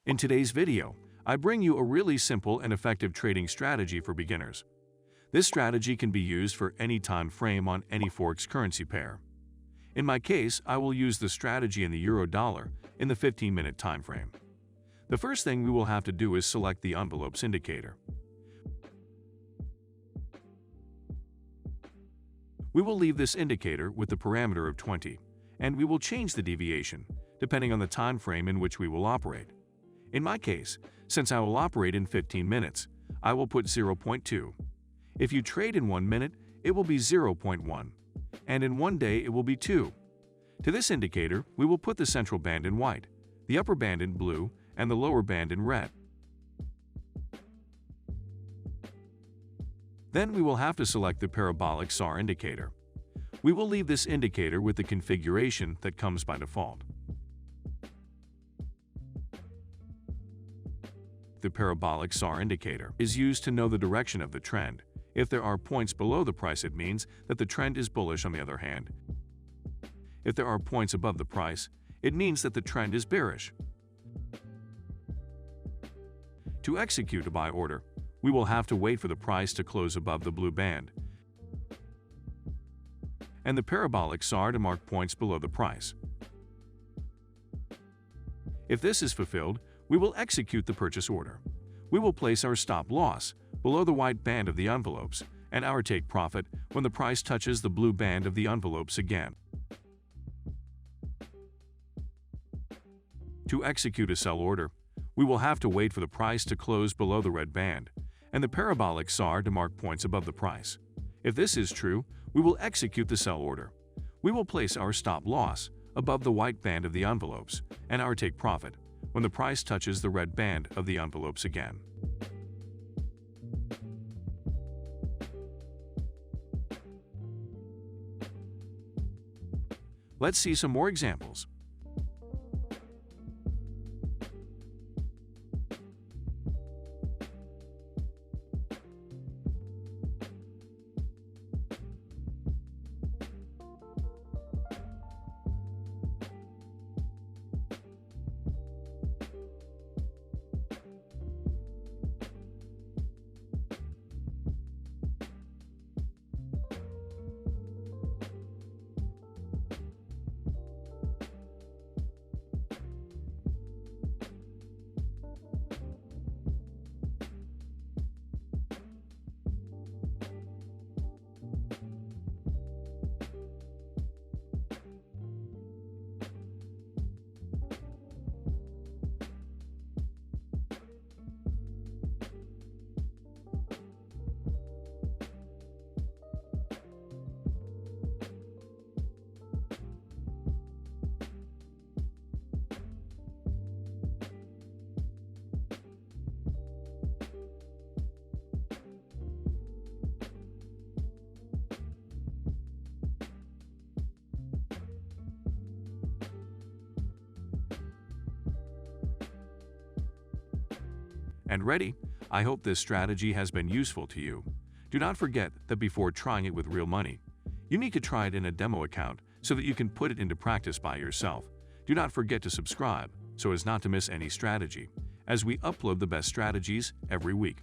In today's video, I bring you a really simple and effective trading strategy for beginners. This strategy can be used for any time frame on any Forex currency pair. In my case, I will use the strategy in the euro-dollar in the 15-minute time frame. The first thing we will have to do is select the envelopes indicator. We will leave this indicator with the parameter of 20, and we will change the deviation depending on the time frame in which we will operate. In my case, since I will operate in 15 minutes, I will put 0.2. If you trade in 1 minute, it will be 0.1, and in 1 day it will be 2. To this indicator, we will put the central band in white, the upper band in blue, and the lower band in red. Then we will have to select the Parabolic Sar indicator. We will leave this indicator with the configuration that comes by default. The Parabolic Sar indicator is used to know the direction of the trend. If there are points below the price, it means that the trend is bullish. On the other hand, if there are points above the price, it means that the trend is bearish. To execute a buy order, we will have to wait for the price to close above the blue band and the Parabolic Sar to mark points below the price. If this is fulfilled, we will execute the purchase order. We will place our stop loss below the white band of the envelopes and our take profit when the price touches the blue band of the envelopes again. To execute a sell order, we will have to wait for the price to close below the red band and the Parabolic Sar to mark points above the price. If this is true, we will execute the sell order. We will place our stop loss above the white band of the envelopes and our take profit when the price touches the red band of the envelopes again. Let's see some more examples. And ready? I hope this strategy has been useful to you. Do not forget that before trying it with real money, you need to try it in a demo account so that you can put it into practice by yourself. Do not forget to subscribe so as not to miss any strategy, as we upload the best strategies every week.